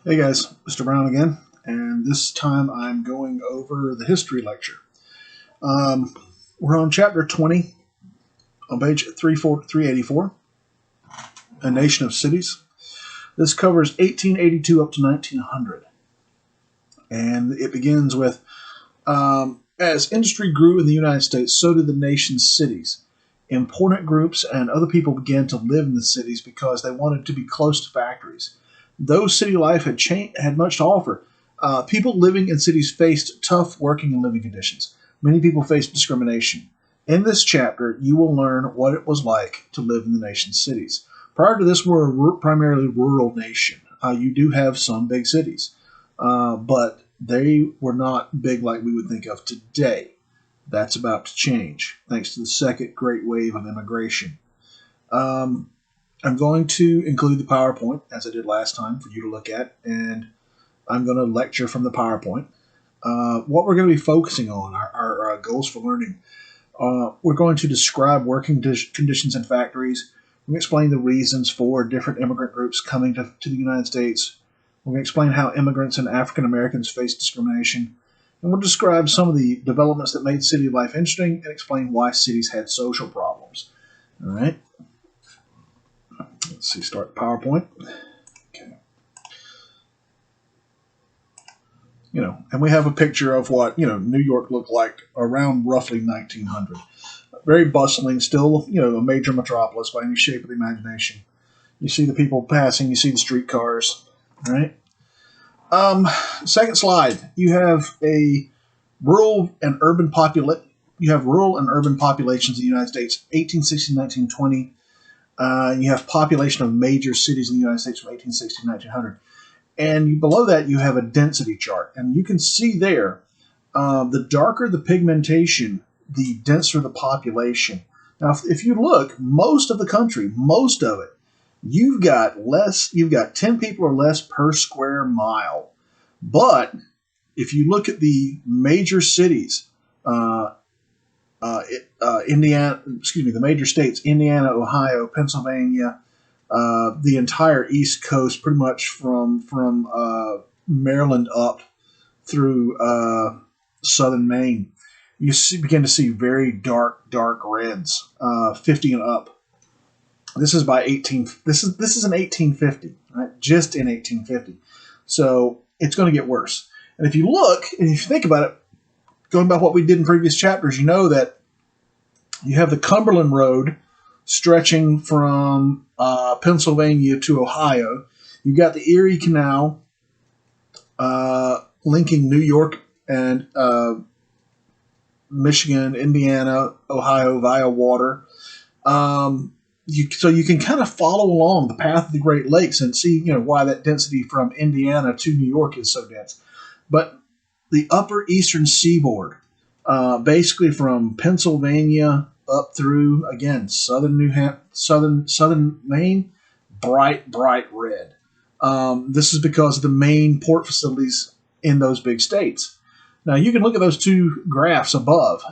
Hey guys, Mr. Brown again, and this time I'm going over the history lecture. Um, we're on chapter 20 on page 384, A Nation of Cities. This covers 1882 up to 1900, and it begins with as industry grew in the United States, so did the nation's cities. Important groups and other people began to live in the cities because they wanted to be close to factories. Though city life had much to offer, people living in cities faced tough working and living conditions. Many people faced discrimination. In this chapter, you will learn what it was like to live in the nation's cities. Prior to this, we're a primarily rural nation. You do have some big cities, but they were not big like we would think of today. That's about to change, thanks to the second great wave of immigration. Um, I'm going to include the PowerPoint, as I did last time, for you to look at, and I'm going to lecture from the PowerPoint. What we're going to be focusing on, our goals for learning. We're going to describe working conditions in factories. We're going to explain the reasons for different immigrant groups coming to the United States. We're going to explain how immigrants and African Americans face discrimination. And we'll describe some of the developments that made city life interesting and explain why cities had social problems. All right. Let's see, start PowerPoint. Okay. And we have a picture of what, New York looked like around roughly 1900. Very bustling, still, a major metropolis by any shape of the imagination. You see the people passing, you see the streetcars, all right? Second slide, you have rural and urban populations in the United States, 1860 to 1920. You have population of major cities in the United States from 1860 to 1900. And below that, you have a density chart. And you can see there, the darker the pigmentation, the denser the population. Now, if you look, most of the country, most of it, you've got 10 people or less per square mile. But if you look at the major cities, the major states, Indiana, Ohio, Pennsylvania, the entire East Coast, pretty much from Maryland up through southern Maine, you begin to see very dark reds, 50 and up. This is by 18. This is in 1850, right? Just in 1850. So it's going to get worse. And if you look and if you think about it, going by what we did in previous chapters, you know that you have the Cumberland Road stretching from Pennsylvania to Ohio. You've got the Erie Canal linking New York and Michigan, Indiana, Ohio via water. So you can kind of follow along the path of the Great Lakes and see, why that density from Indiana to New York is so dense. But the upper eastern seaboard, basically from Pennsylvania up through, again, southern Maine, bright red. This is because of the main port facilities in those big states. Now, you can look at those two graphs above.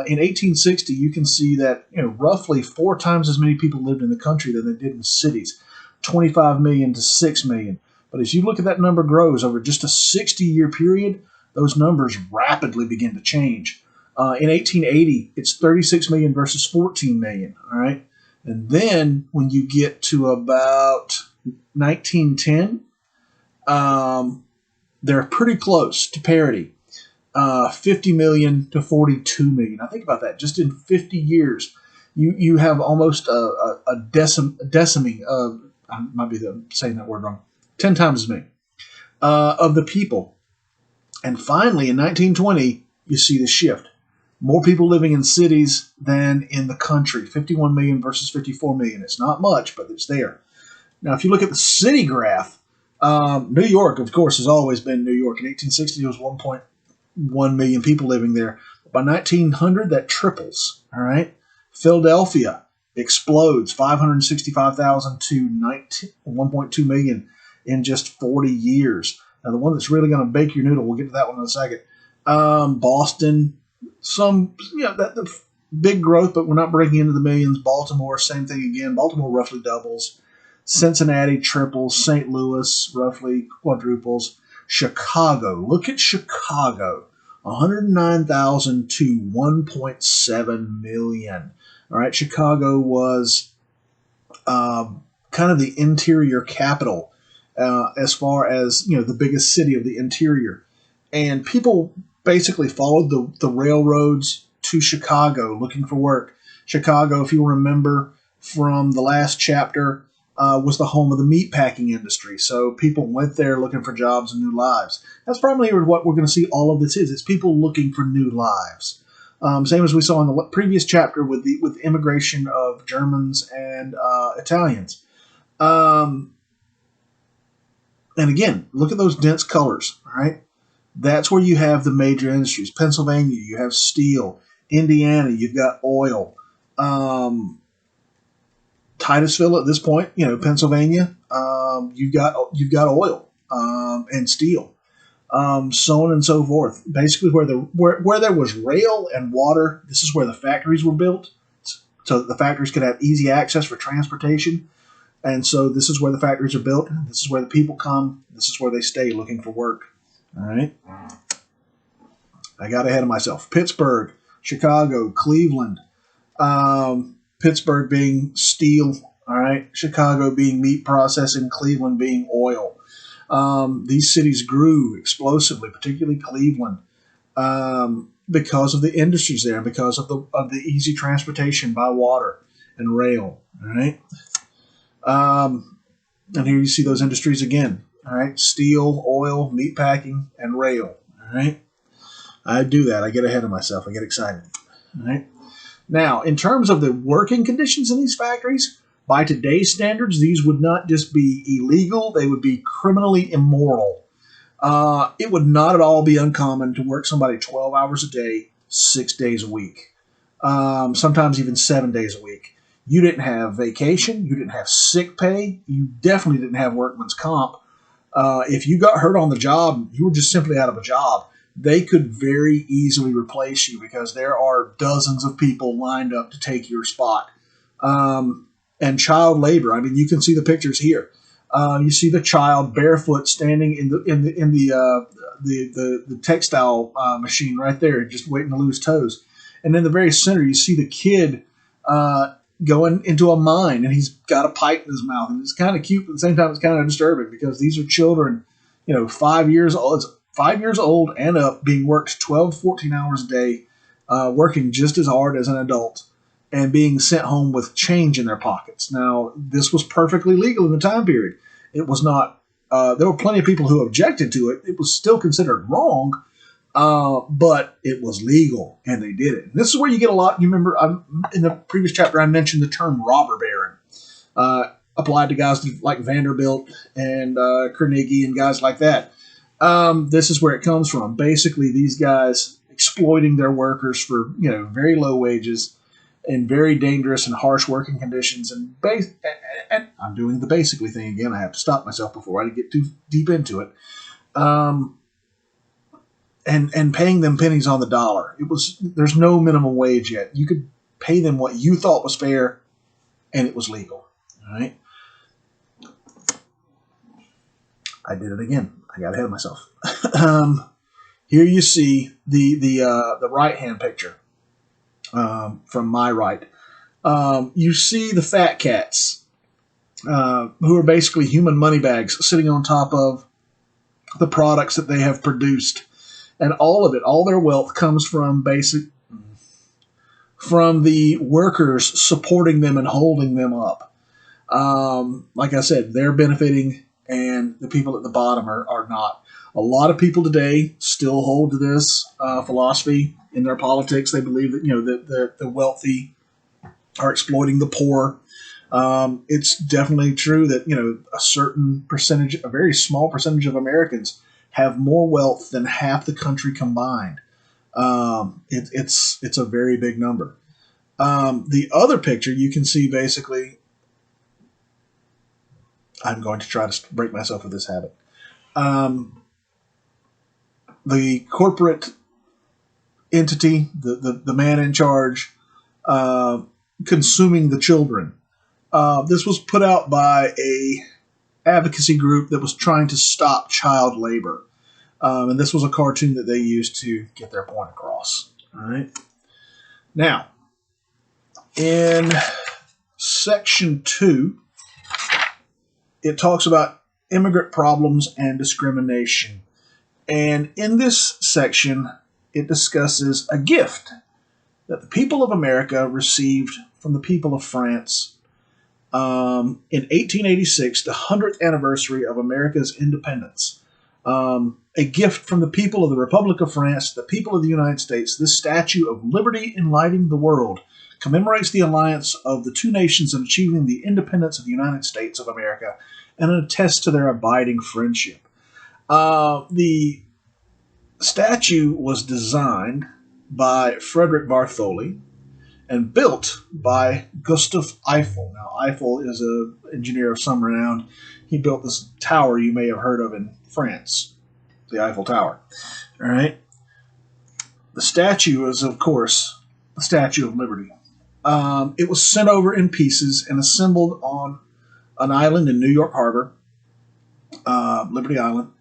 In 1860, you can see that roughly 4 times as many people lived in the country than they did in cities, 25 million to 6 million. But as you look at that number grows over just a 60-year period, those numbers rapidly begin to change. In 1880, it's 36 million versus 14 million, all right? And then when you get to about 1910, they're pretty close to parity. 50 million to 42 million. Now think about that. Just in 50 years, you have almost a deciming of, I might be saying that word wrong, 10 times as many of the people. And finally, in 1920, you see the shift. More people living in cities than in the country. 51 million versus 54 million. It's not much, but it's there. Now, if you look at the city graph, New York, of course, has always been New York. In 1860, it was 1.1 million people living there. By 1900, that triples, all right? Philadelphia explodes, 565,000 to 1.2 million in just 40 years. Now, the one that's really going to bake your noodle, we'll get to that one in a second. Boston, the big growth, but we're not breaking into the millions. Baltimore, same thing again. Baltimore roughly doubles. Cincinnati triples, St. Louis roughly quadruples, Chicago. Look at Chicago. 109,000 to 1.7 million. All right, Chicago was kind of the interior capital as far as the biggest city of the interior, and people basically followed the railroads to Chicago looking for work. Chicago, if you remember from the last chapter, was the home of the meatpacking industry. So people went there looking for jobs and new lives. That's probably what we're going to see all of this is. It's people looking for new lives. Same as we saw in the previous chapter with the immigration of Germans and Italians. And again, look at those dense colors, all right? That's where you have the major industries. Pennsylvania, you have steel. Indiana, you've got oil. Titusville at this point, Pennsylvania, you've got oil and steel, so on and so forth. Basically, where there was rail and water, this is where the factories were built, so that the factories could have easy access for transportation. And so this is where the factories are built. This is where the people come. This is where they stay looking for work. All right. I got ahead of myself. Pittsburgh, Chicago, Cleveland. Pittsburgh being steel. All right. Chicago being meat processing. Cleveland being oil. These cities grew explosively, particularly Cleveland, because of the industries there, because of the easy transportation by water and rail. All right. And here you see those industries again. All right, steel, oil, meat packing, and rail. All right, I do that. I get ahead of myself. I get excited. All right. Now, in terms of the working conditions in these factories, by today's standards, these would not just be illegal; they would be criminally immoral. It would not at all be uncommon to work somebody 12 hours a day, 6 days a week, sometimes even 7 days a week. You didn't have vacation. You didn't have sick pay. You definitely didn't have workman's comp. If you got hurt on the job, you were just simply out of a job. They could very easily replace you because there are dozens of people lined up to take your spot. And child labor. I mean, you can see the pictures here. You see the child barefoot standing in the textile machine right there, just waiting to lose toes. And in the very center, you see the kid going into a mine, and he's got a pipe in his mouth, and it's kind of cute, but at the same time, it's kind of disturbing because these are children, 5 years old. It's 5 years old and up, being worked 12, 14 hours a day, working just as hard as an adult, and being sent home with change in their pockets. Now, this was perfectly legal in the time period. It was not. There were plenty of people who objected to it. It was still considered wrong. But it was legal, and they did it. And this is where you get a lot. You remember in the previous chapter, I mentioned the term robber baron, applied to guys like Vanderbilt and Carnegie and guys like that. This is where it comes from. Basically, these guys exploiting their workers for very low wages in very dangerous and harsh working conditions. And I'm doing the basically thing again. I have to stop myself before I get too deep into it. And paying them pennies on the dollar. There's no minimum wage yet. You could pay them what you thought was fair, and it was legal. All right. I did it again. I got ahead of myself. Here you see the right hand picture from my right. You see the fat cats, who are basically human money bags sitting on top of the products that they have produced. And all of it, all their wealth comes from the workers supporting them and holding them up. Like I said, they're benefiting, and the people at the bottom are not. A lot of people today still hold to this philosophy in their politics. They believe that the wealthy are exploiting the poor. It's definitely true that a certain percentage, a very small percentage of Americans have more wealth than half the country combined. It's a very big number. The other picture you can see basically, I'm going to try to break myself of this habit. The corporate entity, the man in charge, consuming the children. This was put out by a advocacy group that was trying to stop child labor. And this was a cartoon that they used to get their point across. All right. Now, in section 2, it talks about immigrant problems and discrimination. And in this section, it discusses a gift that the people of America received from the people of France in 1886, the 100th anniversary of America's independence. A gift from the people of the Republic of France, the people of the United States. This statue of liberty enlightening the world commemorates the alliance of the two nations in achieving the independence of the United States of America and attests to their abiding friendship. The statue was designed by Frederick Bartholdi and built by Gustave Eiffel. Now, Eiffel is an engineer of some renown. He built this tower you may have heard of in France, the Eiffel Tower. All right. The statue is, of course, the Statue of Liberty. It was sent over in pieces and assembled on an island in New York Harbor, Liberty Island.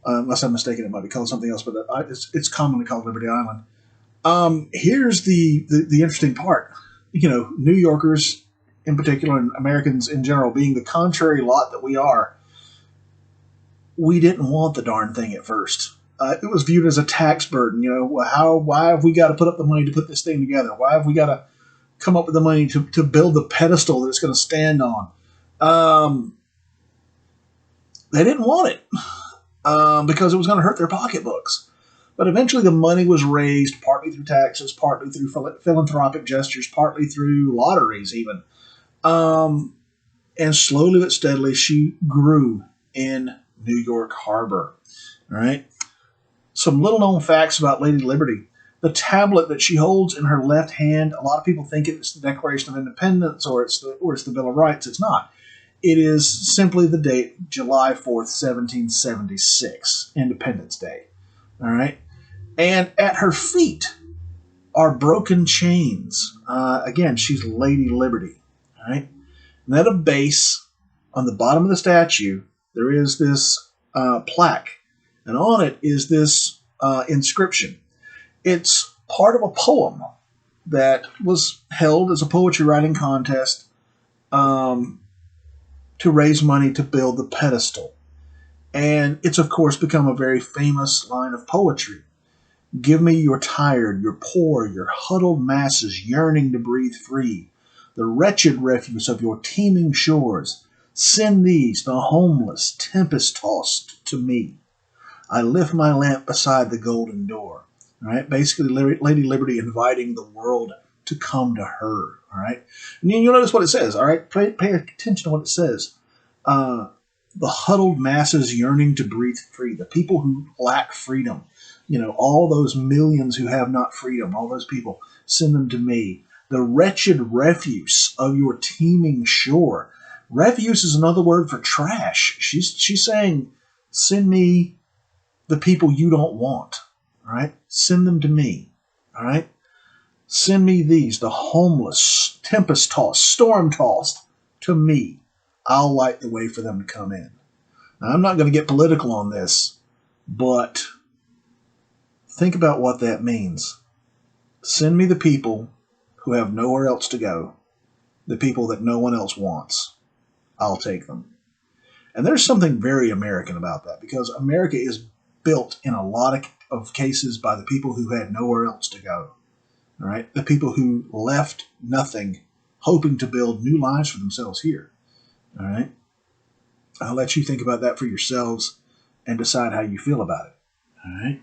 Unless I'm mistaken, it might be called something else, but it's commonly called Liberty Island. Here's the interesting part. You know, New Yorkers in particular, and Americans in general, being the contrary lot that we are, we didn't want the darn thing at first. It was viewed as a tax burden. You know, why have we got to put up the money to put this thing together? Why have we got to come up with the money to build the pedestal that it's going to stand on? They didn't want it because it was going to hurt their pocketbooks. But eventually the money was raised, partly through taxes, partly through philanthropic gestures, partly through lotteries even. And slowly but steadily she grew in New York Harbor. All right. Some little known facts about Lady Liberty. The tablet that she holds in her left hand, a lot of people think it's the Declaration of Independence or it's the Bill of Rights. It's not. It is simply the date, July 4th, 1776, Independence Day. All right. And at her feet are broken chains. Again, she's Lady Liberty. All right. And at a base on the bottom of the statue, there is this plaque. And on it is this inscription. It's part of a poem that was held as a poetry writing contest to raise money to build the pedestal. And it's, of course, become a very famous line of poetry. Give me your tired, your poor, your huddled masses yearning to breathe free, the wretched refuse of your teeming shores. Send these, the homeless, tempest-tossed, to me. I lift my lamp beside the golden door. All right, basically, Lady Liberty inviting the world to come to her. All right, and you'll notice what it says. All right, pay attention to what it says. The huddled masses yearning to breathe free, the people who lack freedom. You know, all those millions who have not freedom, all those people, send them to me. The wretched refuse of your teeming shore. Refuse is another word for trash. She's saying, send me the people you don't want. All right? Send them to me. All right? Send me these, the homeless, tempest-tossed, storm-tossed, to me. I'll light the way for them to come in. Now, I'm not going to get political on this, but think about what that means. Send me the people who have nowhere else to go, the people that no one else wants. I'll take them. And there's something very American about that, because America is built in a lot of cases by the people who had nowhere else to go. All right? The people who left nothing, hoping to build new lives for themselves here. All right? I'll let you think about that for yourselves and decide how you feel about it. All right?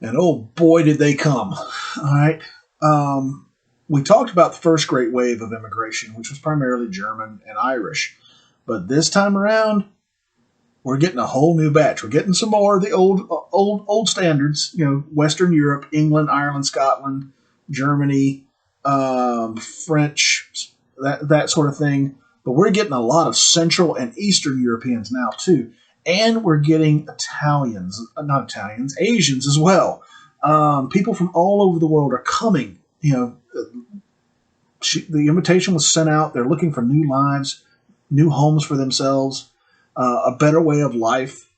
And oh boy, did they come. All right? We talked about the first great wave of immigration, which was primarily German and Irish. But this time around, we're getting a whole new batch. We're getting some more of the old standards, you know, Western Europe, England, Ireland, Scotland, Germany, French, that sort of thing. But we're getting a lot of Central and Eastern Europeans now, too. And we're getting Asians as well. People from all over the world are coming, you know, the invitation was sent out. They're looking for new lives, new homes for themselves, a better way of life,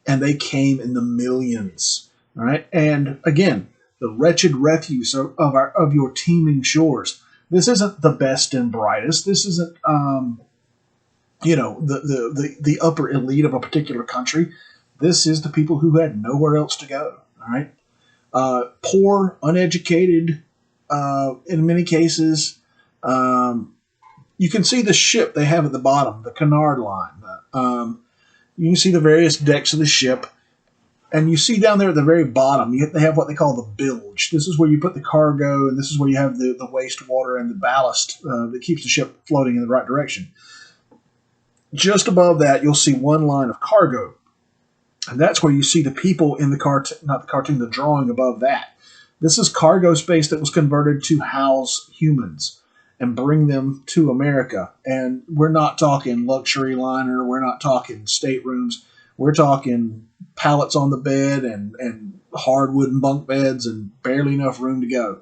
and they came in the millions. All right, and again, the wretched refuse of your teeming shores. This isn't the best and brightest. This isn't the upper elite of a particular country. This is the people who had nowhere else to go. All right, poor, uneducated, in many cases. You can see the ship they have at the bottom, the Cunard Line. You can see the various decks of the ship, and you see down there at the very bottom, they have what they call the bilge. This is where you put the cargo, and this is where you have the wastewater and the ballast that keeps the ship floating in the right direction. Just above that, you'll see one line of cargo, and that's where you see the people in the the drawing above that. This is cargo space that was converted to house humans and bring them to America. And we're not talking luxury liner. We're not talking staterooms. We're talking pallets on the bed and hardwood and bunk beds and barely enough room to go.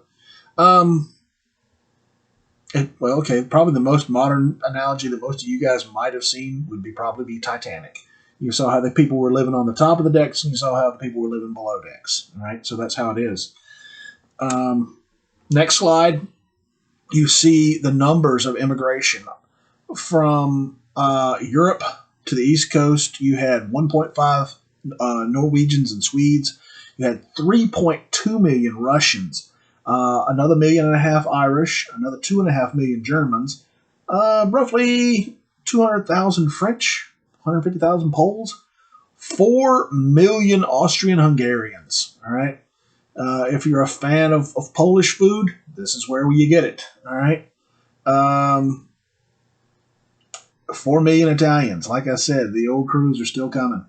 Probably the most modern analogy that most of you guys might have seen would probably be Titanic. You saw how the people were living on the top of the decks, and you saw how the people were living below decks. Right, so that's how it is. Next slide. You see the numbers of immigration from Europe to the East Coast. You had 1.5 Norwegians and Swedes. You had 3.2 million Russians, another 1.5 million Irish, another 2.5 million Germans, roughly 200,000 French, 150,000 Poles, 4 million Austrian Hungarians. All right. If you're a fan of Polish food, this is where you get it. All right. 4 million Italians. Like I said, the old crews are still coming.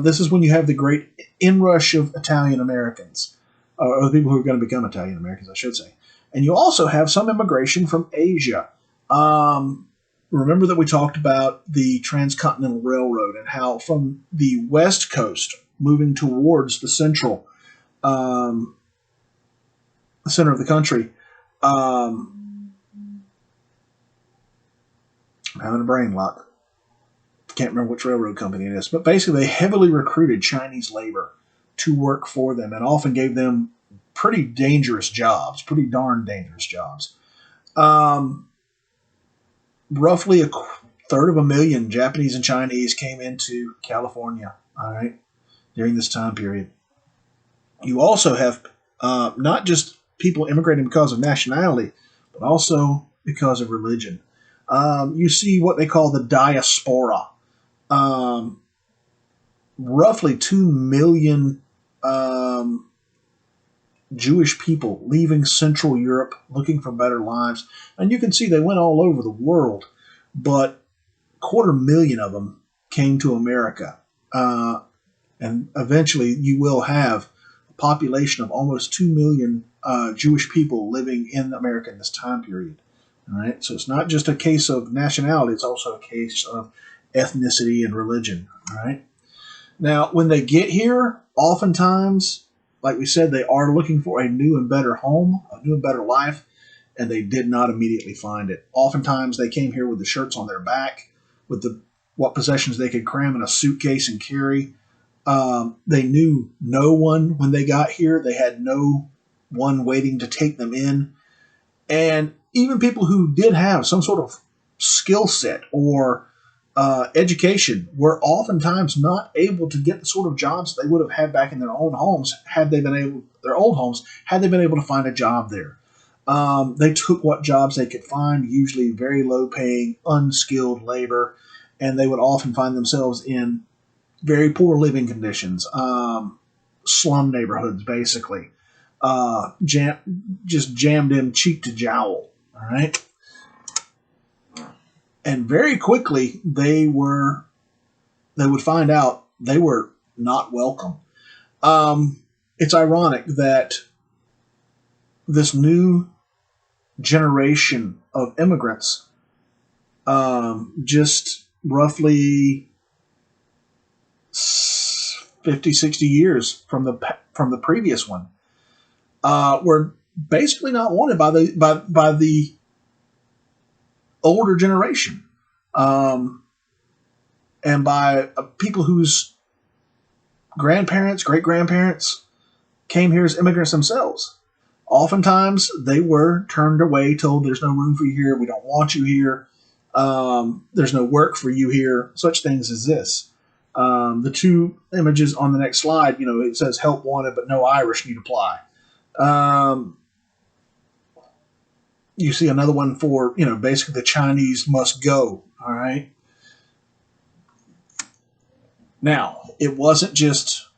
This is when you have the great inrush of Italian Americans, or the people who are going to become Italian Americans, I should say. And you also have some immigration from Asia. Remember that we talked about the Transcontinental Railroad and how from the West Coast moving towards the central center of the country. I'm having a brain lock. Can't remember which railroad company it is, but basically they heavily recruited Chinese labor to work for them and often gave them pretty dangerous jobs, pretty darn dangerous jobs. Roughly 1/3 Japanese and Chinese came into California, all right, during this time period. You also have not just people immigrating because of nationality, but also because of religion. You see what they call the diaspora. Roughly 2 million Jewish people leaving Central Europe looking for better lives. And you can see they went all over the world, but 250,000 of them came to America. And eventually you will have a population of almost 2 million Jewish people living in America in this time period. All right, so it's not just a case of nationality, it's also a case of ethnicity and religion. All right. Now, when they get here, oftentimes, like we said, they are looking for a new and better home, a new and better life, and they did not immediately find it. Oftentimes, they came here with the shirts on their back, with what possessions they could cram in a suitcase and carry. They knew no one when they got here. They had no one waiting to take them in. And even people who did have some sort of skill set or education were oftentimes not able to get the sort of jobs they would have had back in their own homes had they been able to find a job there. They took what jobs they could find, usually very low paying, unskilled labor, and they would often find themselves in very poor living conditions, slum neighborhoods, basically, just jammed in cheek to jowl. All right. And very quickly, they would find out they were not welcome. It's ironic that this new generation of immigrants, just roughly 50, 60 years from the previous one, were basically not wanted by the older generation, and by people whose grandparents, great grandparents came here as immigrants themselves. Oftentimes, they were turned away, told there's no room for you here, we don't want you here, there's no work for you here, such things as this. The two images on the next slide, it says help wanted, but no Irish need apply. You see another one for, basically the Chinese must go. All right. Now, it wasn't just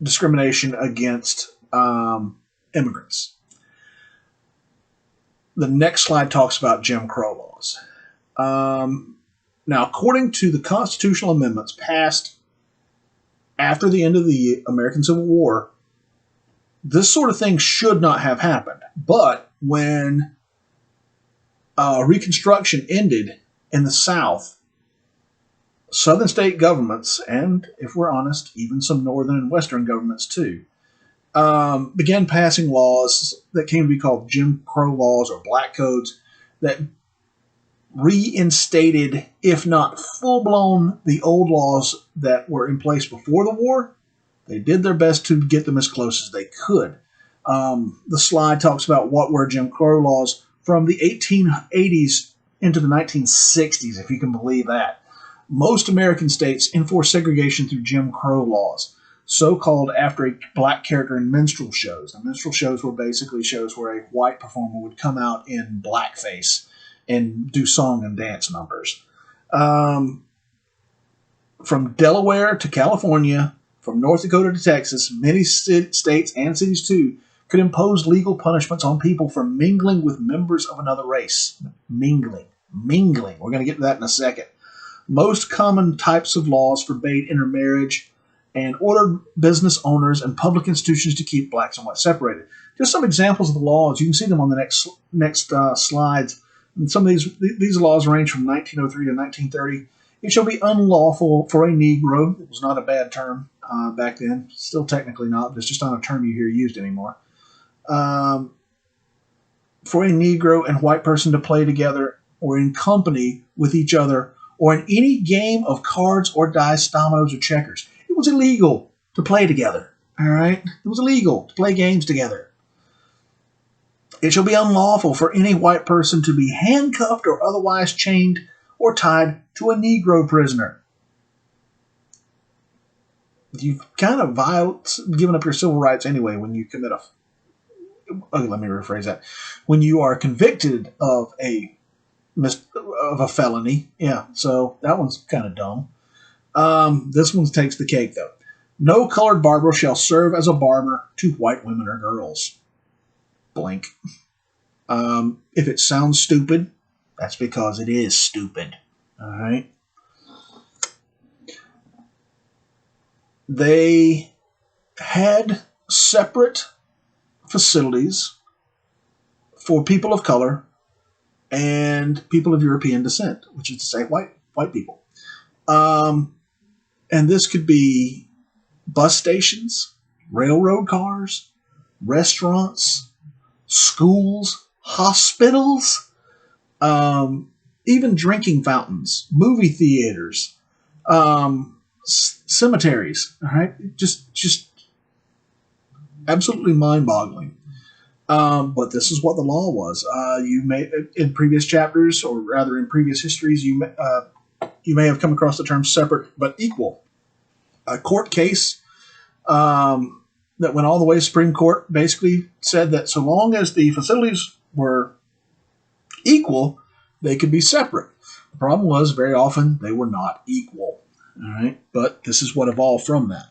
discrimination against immigrants. The next slide talks about Jim Crow laws. Now, according to the constitutional amendments passed after the end of the American Civil War, this sort of thing should not have happened. But when Reconstruction ended in the South, Southern state governments, and if we're honest, even some Northern and Western governments too, began passing laws that came to be called Jim Crow laws or black codes that reinstated, if not full-blown, the old laws that were in place before the war. They did their best to get them as close as they could. The slide talks about what were Jim Crow laws from the 1880s into the 1960s, if you can believe that. Most American states enforced segregation through Jim Crow laws, so-called after a black character in minstrel shows. Now, minstrel shows were basically shows where a white performer would come out in blackface and do song and dance numbers. From Delaware to California, from North Dakota to Texas, many states and cities too could impose legal punishments on people for mingling with members of another race. Mingling. We're going to get to that in a second. Most common types of laws forbade intermarriage and ordered business owners and public institutions to keep blacks and whites separated. Just some examples of the laws. You can see them on the next slides. And some of these laws range from 1903 to 1930. It shall be unlawful for a Negro. It was not a bad term back then. Still technically not, but it's just not a term you hear used anymore. For a Negro and white person to play together or in company with each other or in any game of cards or dice, dominoes, or checkers. It was illegal to play together. All right? It was illegal to play games together. It shall be unlawful for any white person to be handcuffed or otherwise chained or tied to a Negro prisoner. You've kind of given up your civil rights anyway when you commit let me rephrase that. When you are convicted of a felony, yeah, so that one's kind of dumb. This one takes the cake, though. No colored barber shall serve as a barber to white women or girls. Blink. If it sounds stupid, that's because it is stupid. All right. They had separate facilities for people of color and people of European descent, which is to say white people. And this could be bus stations, railroad cars, restaurants, schools, hospitals, even drinking fountains, movie theaters, cemeteries. All right, just absolutely mind-boggling. But this is what the law was. You may, in previous chapters, or rather in previous histories, you may have come across the term separate but equal. A court case that went all the way to Supreme Court basically said that so long as the facilities were equal, they could be separate. The problem was very often they were not equal. All right, but this is what evolved from that.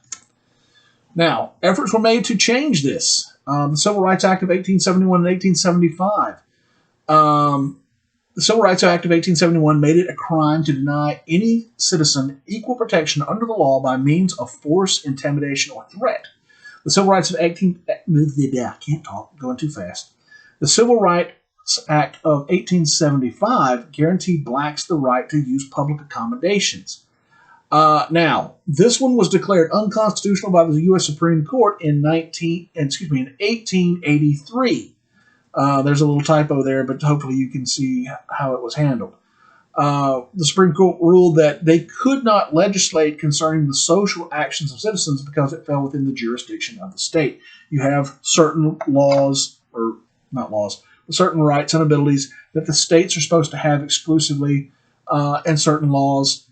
Now, efforts were made to change this. The Civil Rights Act of 1871 and 1875. The Civil Rights Act of 1871 made it a crime to deny any citizen equal protection under the law by means of force, intimidation, or threat. The Civil Rights of going too fast. The Civil Rights Act of 1875 guaranteed blacks the right to use public accommodations. Now, this one was declared unconstitutional by the U.S. Supreme Court in 1883. There's a little typo there, but hopefully you can see how it was handled. The Supreme Court ruled that they could not legislate concerning the social actions of citizens because it fell within the jurisdiction of the state. You have certain laws, or not laws, certain rights and abilities that the states are supposed to have exclusively, and certain laws,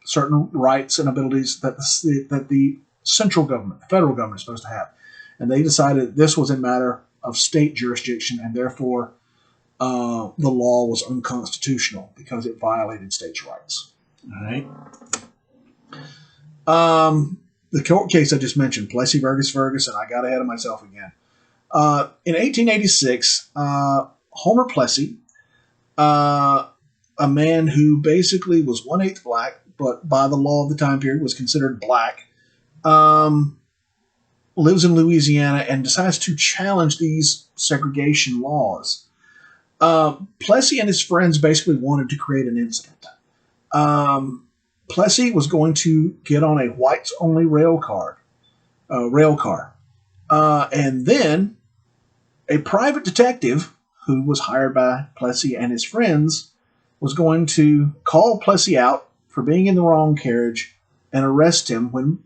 certain rights and abilities that the central government, the federal government, is supposed to have. And they decided this was a matter of state jurisdiction, and therefore the law was unconstitutional because it violated states' rights. All right. The court case I just mentioned, Plessy versus Ferguson, I got ahead of myself again. In 1886, Homer Plessy, a man who basically was 1/8 black, but by the law of the time period was considered black, lives in Louisiana and decides to challenge these segregation laws. Plessy and his friends basically wanted to create an incident. Plessy was going to get on a whites-only rail car, and then a private detective who was hired by Plessy and his friends was going to call Plessy out for being in the wrong carriage and arrest him when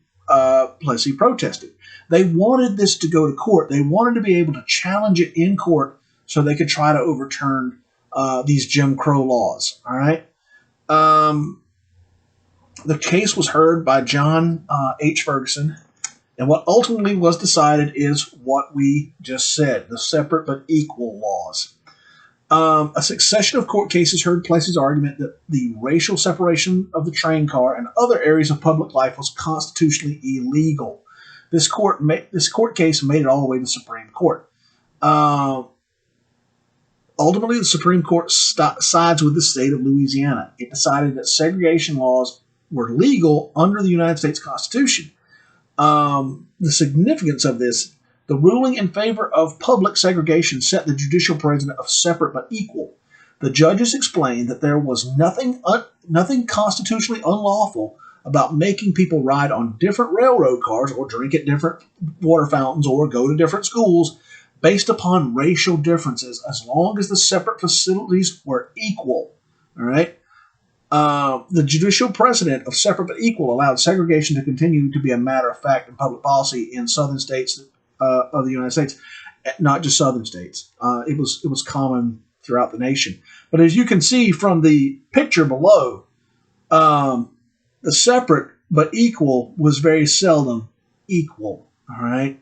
Plessy protested. They wanted this to go to court. They wanted to be able to challenge it in court so they could try to overturn these Jim Crow laws. All right. The case was heard by John H. Ferguson, and what ultimately was decided is what we just said, the separate but equal laws. A succession of court cases heard Plessy's argument that the racial separation of the train car and other areas of public life was constitutionally illegal. This court case made it all the way to the Supreme Court. Ultimately, the Supreme Court sides with the state of Louisiana. It decided that segregation laws were legal under the United States Constitution. The significance of this, the ruling in favor of public segregation set the judicial precedent of separate but equal. The judges explained that there was nothing constitutionally unlawful about making people ride on different railroad cars or drink at different water fountains or go to different schools based upon racial differences, as long as the separate facilities were equal. All right. The judicial precedent of separate but equal allowed segregation to continue to be a matter of fact in public policy in southern states of the United States, not just southern states. It was common throughout the nation. But as you can see from the picture below, the separate but equal was very seldom equal. All right.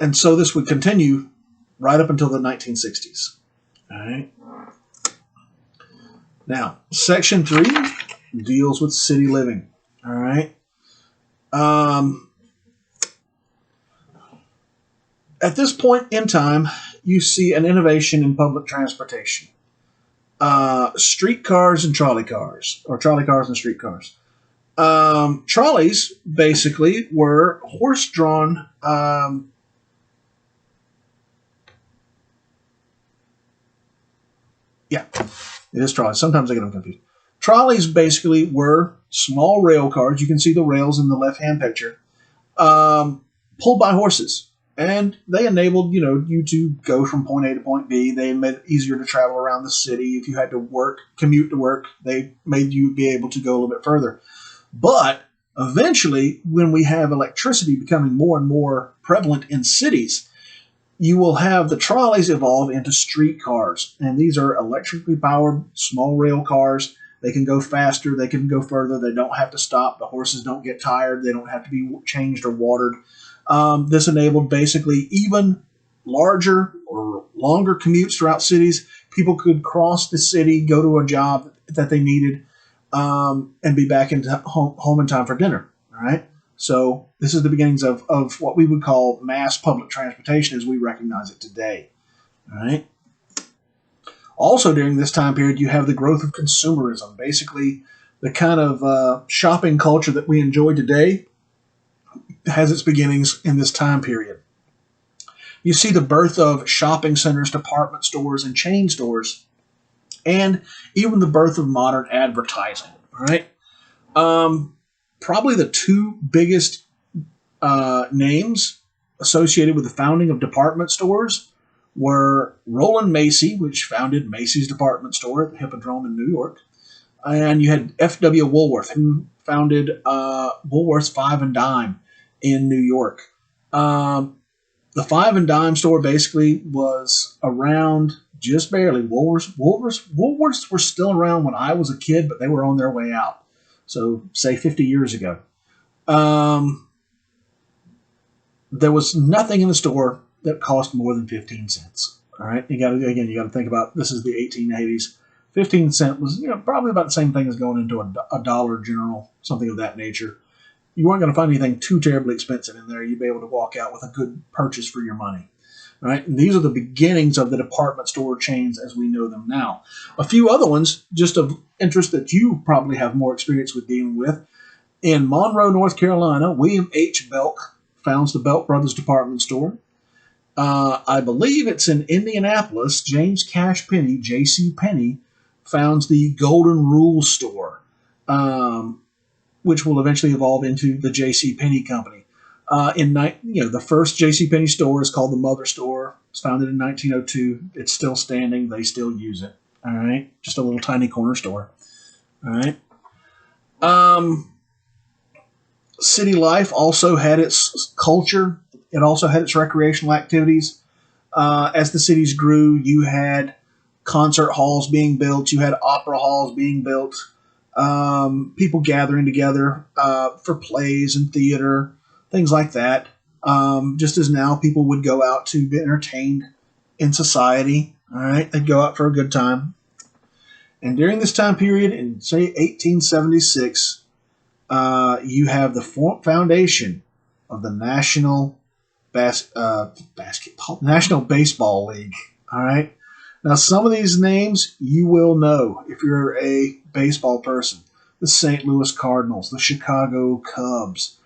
And so this would continue right up until the 1960s. All right. Now, Section 3 deals with city living. All right. At this point in time, you see an innovation in public transportation. Streetcars and trolley cars, or trolley cars and streetcars. Trolleys basically were horse-drawn yeah, it is trolleys. Sometimes I get them confused. Trolleys basically were small rail cars. You can see the rails in the left-hand picture, pulled by horses. And they enabled, you to go from point A to point B. They made it easier to travel around the city. If you had to commute to work, they made you be able to go a little bit further. But eventually, when we have electricity becoming more and more prevalent in cities, you will have the trolleys evolve into streetcars. And these are electrically powered small rail cars. They can go faster. They can go further. They don't have to stop. The horses don't get tired. They don't have to be changed or watered. This enabled basically even larger or longer commutes throughout cities. People could cross the city, go to a job that they needed, and be back into home in time for dinner. All right. So this is the beginnings of what we would call mass public transportation as we recognize it today. All right. Also during this time period, you have the growth of consumerism. Basically, the kind of shopping culture that we enjoy today has its beginnings in this time period. You see the birth of shopping centers, department stores, and chain stores, and even the birth of modern advertising. All right. Probably the two biggest names associated with the founding of department stores were Roland Macy, which founded Macy's department store at the Hippodrome in New York. And you had F.W. Woolworth, who founded Woolworth's Five and Dime in New York. The Five and Dime store basically was around just barely. Woolworths were still around when I was a kid, but they were on their way out. So, say 50 years ago. There was nothing in the store that cost more than 15 cents. All right, you got to think about this is the 1880s. 15 cent was probably about the same thing as going into a Dollar General, something of that nature. You weren't going to find anything too terribly expensive in there. You'd be able to walk out with a good purchase for your money. All right, and these are the beginnings of the department store chains as we know them now. A few other ones, just of interest that you probably have more experience with dealing with. In Monroe, North Carolina, William H. Belk founds the Belk Brothers department store. I believe it's in Indianapolis. James Cash Penney, J.C. Penney, founds the Golden Rule store, which will eventually evolve into the J.C. Penney Company. The first J.C. Penney store is called the Mother Store. It's founded in 1902. It's still standing. They still use it. All right, just a little tiny corner store. All right. City life also had its culture. It also had its recreational activities. As the cities grew, you had concert halls being built. You had opera halls being built. People gathering together for plays and theater, things like that. Just as now people would go out to be entertained in society. All right, they'd go out for a good time. And during this time period, in say 1876, you have the foundation of the National National Baseball League. All right. Now, some of these names you will know if you're a baseball person. The St. Louis Cardinals, the Chicago Cubs,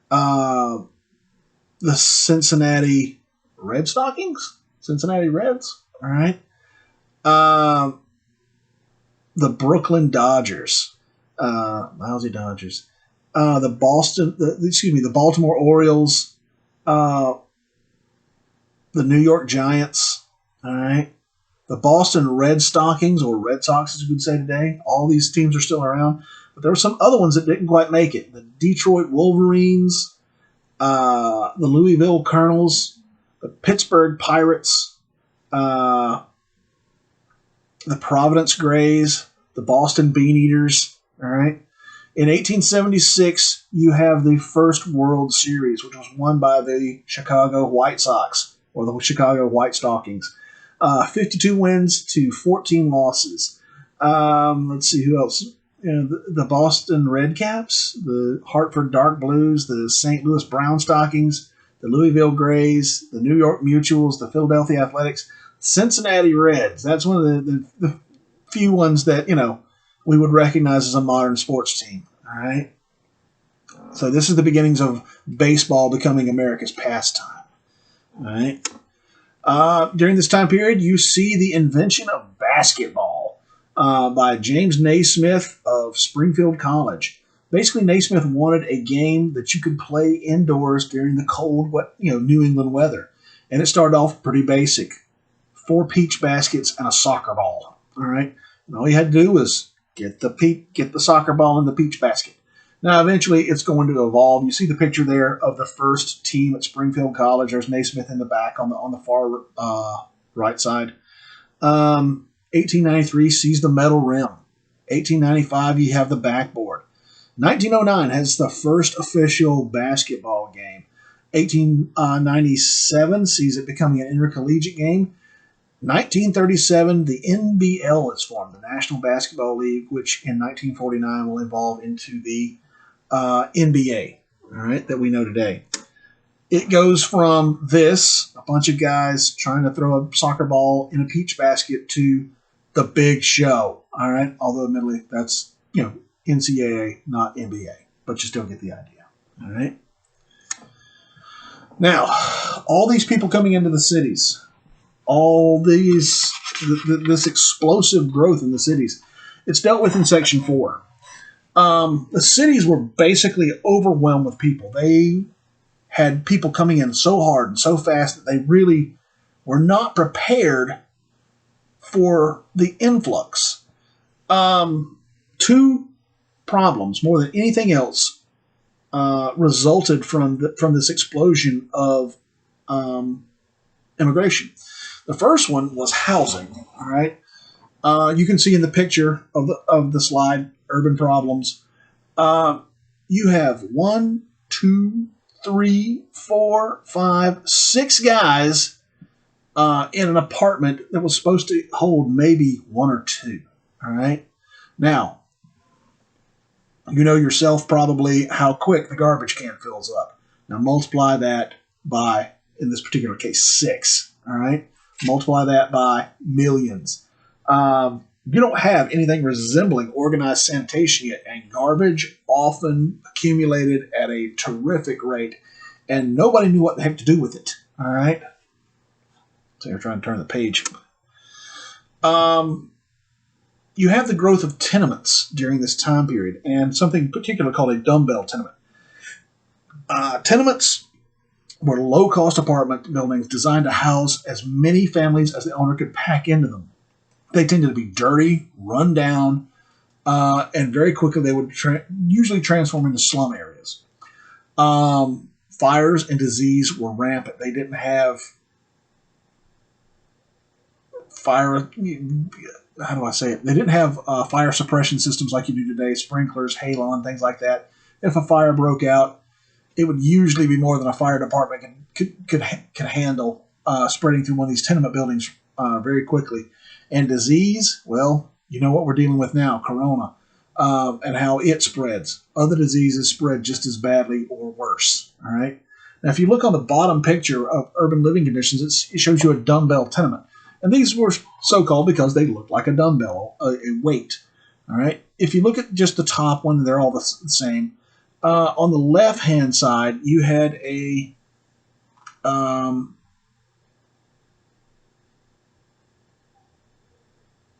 the Cincinnati Red Stockings, Cincinnati Reds. All right. The Brooklyn Dodgers, lousy Dodgers. The Baltimore Orioles, the New York Giants. All right. The Boston Red Stockings, or Red Sox, as we would say today. All these teams are still around, but there were some other ones that didn't quite make it. The Detroit Wolverines, the Louisville Colonels, the Pittsburgh Pirates, the Providence Grays, the Boston Bean Eaters. All right. In 1876, you have the first World Series, which was won by the Chicago White Sox, or the Chicago White Stockings. 52 wins to 14 losses. Let's see who else. The Boston Red Caps, the Hartford Dark Blues, the St. Louis Brown Stockings, the Louisville Grays, the New York Mutuals, the Philadelphia Athletics, Cincinnati Reds. That's one of the few ones that, we would recognize as a modern sports team. All right. So this is the beginnings of baseball becoming America's pastime. All right. During this time period, you see the invention of basketball by James Naismith of Springfield College. Basically, Naismith wanted a game that you could play indoors during the cold, New England weather. And it started off pretty basic. 4 peach baskets and a soccer ball. All right. And all you had to do was get the soccer ball in the peach basket. Now, eventually, it's going to evolve. You see the picture there of the first team at Springfield College. There's Naismith in the back on the far right side. 1893 sees the metal rim. 1895, you have the backboard. 1909 has the first official basketball game. 1897 sees it becoming an intercollegiate game. 1937, the NBL is formed, the National Basketball League, which in 1949 will evolve into the NBA, all right, that we know today. It goes from this, a bunch of guys trying to throw a soccer ball in a peach basket, to the big show, all right? Although, admittedly, that's, NCAA, not NBA, but you still get the idea, all right? Now, all these people coming into the cities, all this explosive growth in the cities, it's dealt with in Section 4. The cities were basically overwhelmed with people. They had people coming in so hard and so fast that they really were not prepared for the influx. Two problems, more than anything else, resulted from this explosion of immigration. The first one was housing. All right, you can see in the picture of the slide, urban problems. You have 1, 2, 3, 4, 5, 6 guys in an apartment that was supposed to hold maybe 1 or 2. All right. Now, you know yourself probably how quick the garbage can fills up. Now multiply that by, in this particular case, 6. All right. Multiply that by millions. You don't have anything resembling organized sanitation yet, and garbage often accumulated at a terrific rate, and nobody knew what the heck to do with it. All right. So you're trying to turn the page. You have the growth of tenements during this time period, and something particular called a dumbbell tenement. Tenements were low-cost apartment buildings designed to house as many families as the owner could pack into them. They tended to be dirty, run down, and very quickly they would usually transform into slum areas. Fires and disease were rampant. They didn't have fire. How do I say it? They didn't have fire suppression systems like you do today, sprinklers, halon, things like that. If a fire broke out, it would usually be more than a fire department could handle spreading through one of these tenement buildings very quickly. And disease, well, you know what we're dealing with now, corona, and how it spreads. Other diseases spread just as badly or worse. All right. Now, if you look on the bottom picture of urban living conditions, it shows you a dumbbell tenement. And these were so-called because they looked like a dumbbell, a weight. All right. If you look at just the top one, they're all the same. On the left-hand side, you had a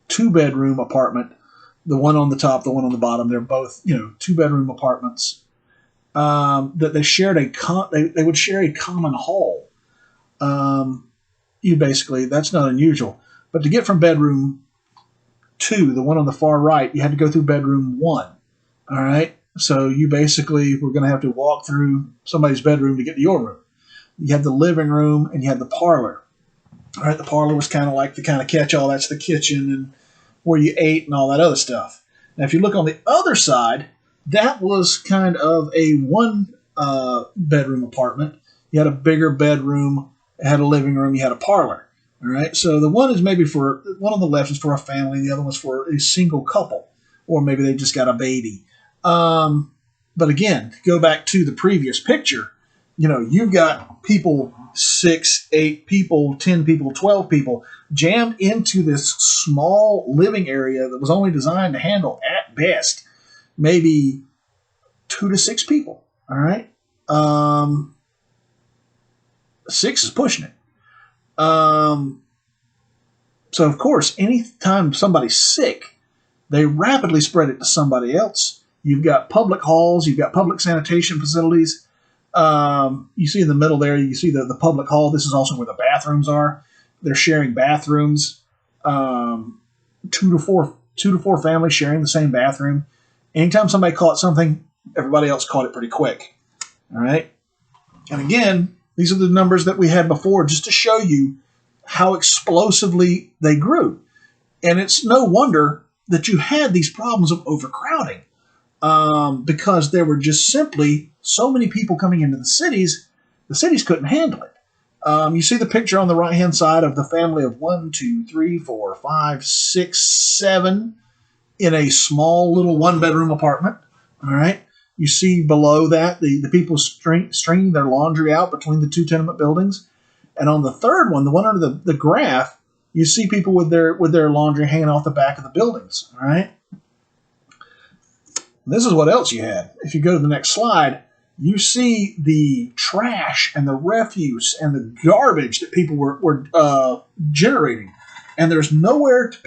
two-bedroom apartment. The one on the top, the one on the bottom. They're both, two-bedroom apartments that they shared they would share a common hall. That's not unusual. But to get from bedroom 2, the one on the far right, you had to go through bedroom 1. All right. So you basically were going to have to walk through somebody's bedroom to get to your room. You had the living room and you had the parlor. All right. The parlor was kind of like the kind of catch-all. That's the kitchen and where you ate and all that other stuff. Now, if you look on the other side, that was kind of a one bedroom apartment. You had a bigger bedroom. It had a living room. You had a parlor. All right. So the one on the left is for a family. The other one's for a single couple, or maybe they just got a baby. But again, to go back to the previous picture, you've got people, 6, 8 people, 10 people, 12 people jammed into this small living area that was only designed to handle, at best, maybe 2 to 6 people. All right. 6 is pushing it. So of course, anytime somebody's sick, they rapidly spread it to somebody else. You've got public halls. You've got public sanitation facilities. You see in the middle there, you see the public hall. This is also where the bathrooms are. They're sharing bathrooms. 2 to 4 families sharing the same bathroom. Anytime somebody caught something, everybody else caught it pretty quick. All right. And again, these are the numbers that we had before, just to show you how explosively they grew. And it's no wonder that you had these problems of overcrowding. Because there were just simply so many people coming into the cities couldn't handle it. You see the picture on the right-hand side of the family of 1, 2, 3, 4, 5, 6, 7 in a small little one-bedroom apartment. All right. You see below that the people stringing their laundry out between the 2 tenement buildings. And on the third one, the one under the graph, you see people with their laundry hanging off the back of the buildings. All right. This is what else you had. If you go to the next slide, you see the trash and the refuse and the garbage that people were generating. And there's nowhere to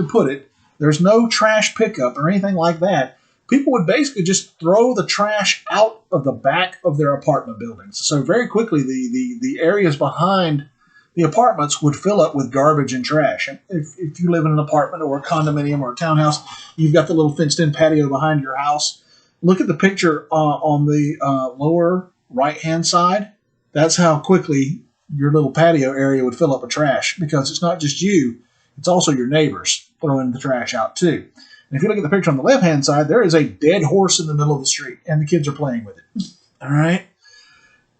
put it. There's no trash pickup or anything like that. people would basically just throw the trash out of the back of their apartment buildings. So very quickly, the areas behind the apartments would fill up with garbage and trash. If you live in an apartment or a condominium or a townhouse, you've got the little fenced-in patio behind your house. Look at the picture on the lower right-hand side. That's how quickly your little patio area would fill up with trash, because it's not just you, it's also your neighbors throwing the trash out too. And if you look at the picture on the left-hand side, there is a dead horse in the middle of the street, and the kids are playing with it. All right?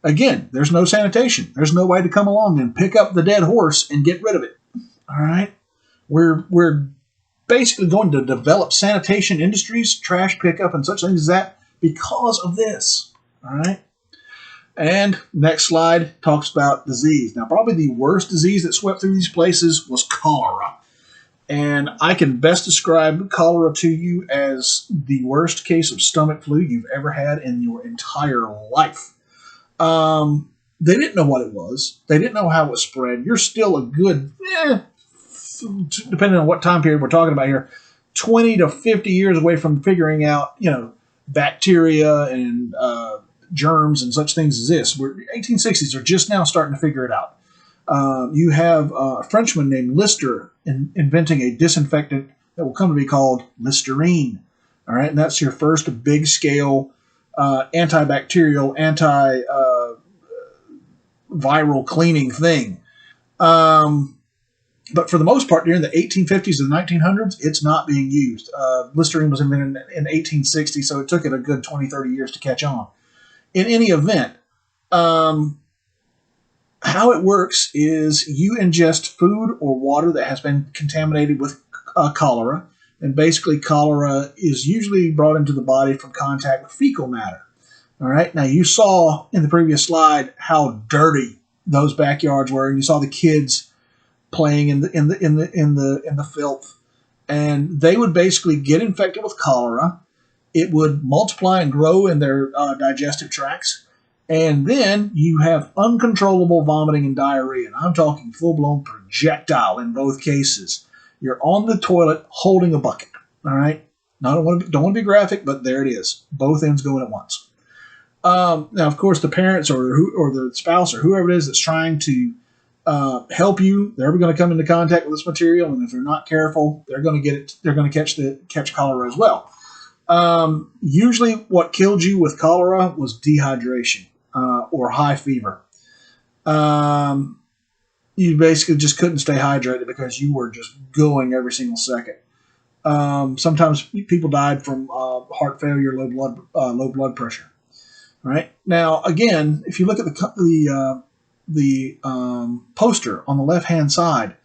Again, there's no sanitation. There's no way to come along and pick up the dead horse and get rid of it. All right? We're basically going to develop sanitation industries, trash pickup, and such things as that because of this. All right? And next slide talks about disease. Now, probably the worst disease that swept through these places was cholera. And I can best describe cholera to you as the worst case of stomach flu you've ever had in your entire life. They didn't know what it was. They didn't know how it was spread. You're still a good, depending on what time period we're talking about here, 20 to 50 years away from figuring out, bacteria and germs and such things as this. 1860s are just now starting to figure it out. You have a Frenchman named Lister inventing a disinfectant that will come to be called Listerine. All right, and that's your first big-scale antibacterial, anti-viral cleaning thing. But for the most part, during the 1850s and 1900s, it's not being used. Listerine was invented in 1860, so it took it a good 20, 30 years to catch on. In any event, how it works is you ingest food or water that has been contaminated with cholera, and basically cholera is usually brought into the body from contact with fecal matter. All right. Now you saw in the previous slide how dirty those backyards were, and you saw the kids playing in the filth, and they would basically get infected with cholera. It would multiply and grow in their digestive tracts. And then you have uncontrollable vomiting and diarrhea. And I'm talking full-blown projectile in both cases. You're on the toilet holding a bucket. All right? Don't want to be graphic, but there it is. Both ends going at once. Now, of course, the parents or the spouse or whoever it is that's trying to help you, they're going to come into contact with this material, and if they're not careful, they're going to get it. They're going to catch cholera as well. Usually, what killed you with cholera was dehydration. Or high fever. You basically just couldn't stay hydrated because you were just going every single second. Sometimes people died from heart failure, low blood pressure. Right now, again, if you look at the poster on the left-hand side,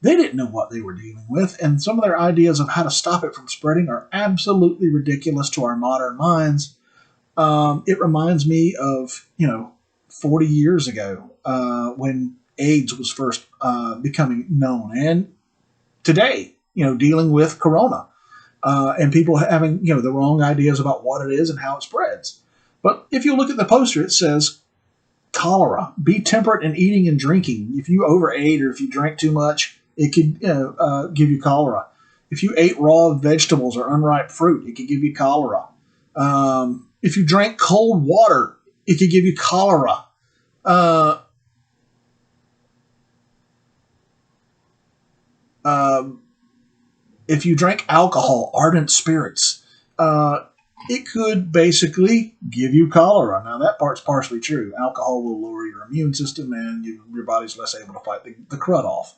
they didn't know what they were dealing with, and some of their ideas of how to stop it from spreading are absolutely ridiculous to our modern minds. It reminds me of, 40 years ago when AIDS was first becoming known. And today, dealing with corona and people having, the wrong ideas about what it is and how it spreads. But if you look at the poster, it says, cholera, be temperate in eating and drinking. If you overate or if you drank too much, it could give you cholera. If you ate raw vegetables or unripe fruit, it could give you cholera. If you drank cold water, it could give you cholera. If you drank alcohol, ardent spirits, it could basically give you cholera. Now, that part's partially true. Alcohol will lower your immune system, and your body's less able to fight the crud off.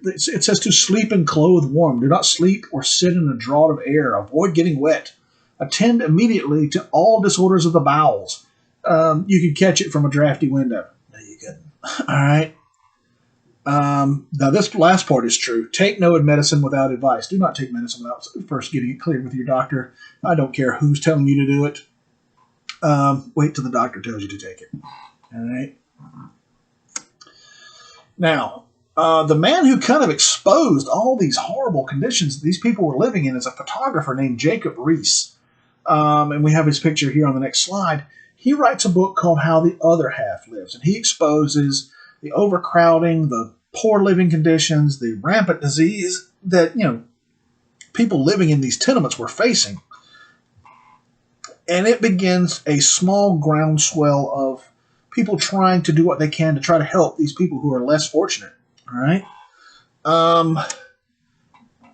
It says to sleep and clothe warm. Do not sleep or sit in a draught of air. Avoid getting wet. Attend immediately to all disorders of the bowels. You could catch it from a drafty window. No, you couldn't. All right. Now, this last part is true. Take no medicine without advice. Do not take medicine without first getting it cleared with your doctor. I don't care who's telling you to do it. Wait till the doctor tells you to take it. All right. Now, the man who kind of exposed all these horrible conditions these people were living in is a photographer named Jacob Riis. And we have his picture here on the next slide. He writes a book called How the Other Half Lives, and he exposes the overcrowding, the poor living conditions, the rampant disease that, people living in these tenements were facing. And it begins a small groundswell of people trying to do what they can to try to help these people who are less fortunate. All right.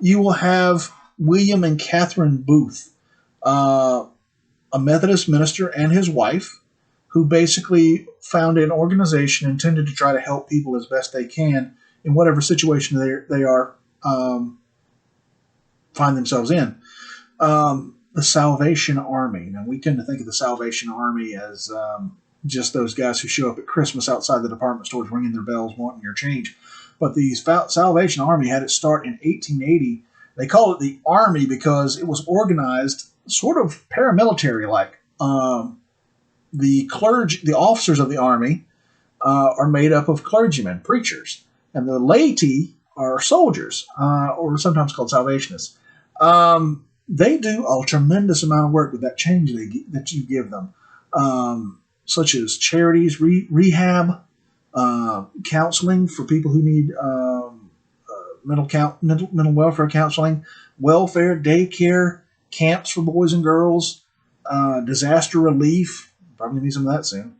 You will have William and Catherine Booth, a Methodist minister, and his wife, who basically founded an organization intended to try to help people as best they can in whatever situation they are find themselves in. The Salvation Army. Now, we tend to think of the Salvation Army as just those guys who show up at Christmas outside the department stores ringing their bells wanting your change. But the Salvation Army had its start in 1880. They call it the Army because it was organized sort of paramilitary-like. The officers of the Army are made up of clergymen, preachers, and the laity are soldiers, or sometimes called Salvationists. They do a tremendous amount of work with that change that you give them, such as charities, rehab, counseling for people who need mental welfare counseling, welfare, daycare, camps for boys and girls, disaster relief. Probably need some of that soon.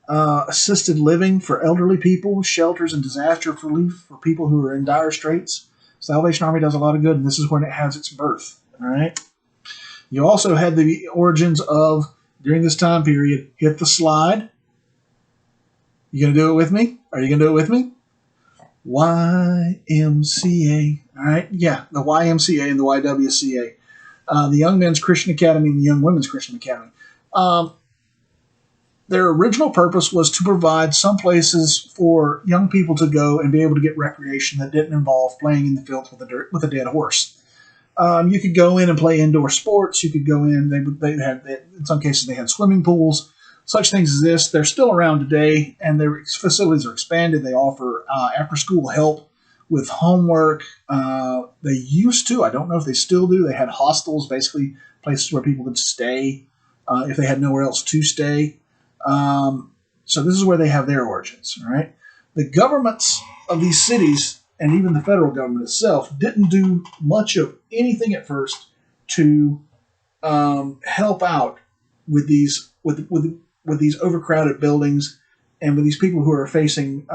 Assisted living for elderly people, shelters and disaster relief for people who are in dire straits. Salvation Army does a lot of good, and this is when it has its birth. All right. You also had the origins of, during this time period, hit the slide. You going to do it with me? Are you going to do it with me? YMCA. All right. Yeah, the YMCA and the YWCA. The Young Men's Christian Academy and the Young Women's Christian Academy. Their original purpose was to provide some places for young people to go and be able to get recreation that didn't involve playing in the fields with a dead horse. You could go in and play indoor sports. You could go in. They had, in some cases, they had swimming pools. Such things as this, they're still around today, and their facilities are expanded. They offer after-school help with homework. They used to. I don't know if they still do. They had hostels, basically places where people could stay if they had nowhere else to stay. So this is where they have their origins. All right. The governments of these cities and even the federal government itself didn't do much of anything at first to help out with these these overcrowded buildings and with these people who are facing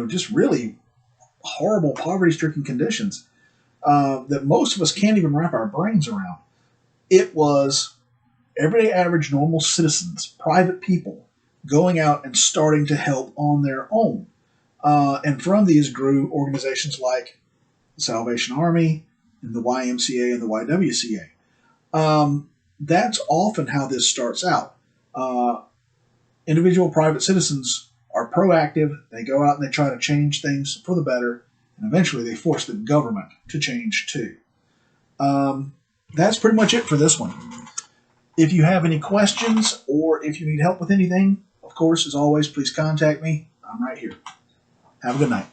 just really horrible poverty-stricken conditions that most of us can't even wrap our brains around. It was everyday average normal citizens, private people, going out and starting to help on their own. And from these grew organizations like the Salvation Army and the YMCA and the YWCA. That's often how this starts out. Individual private citizens are proactive. They go out and they try to change things for the better, and eventually they force the government to change too. That's pretty much it for this one. If you have any questions or if you need help with anything, of course, as always, please contact me. I'm right here. Have a good night.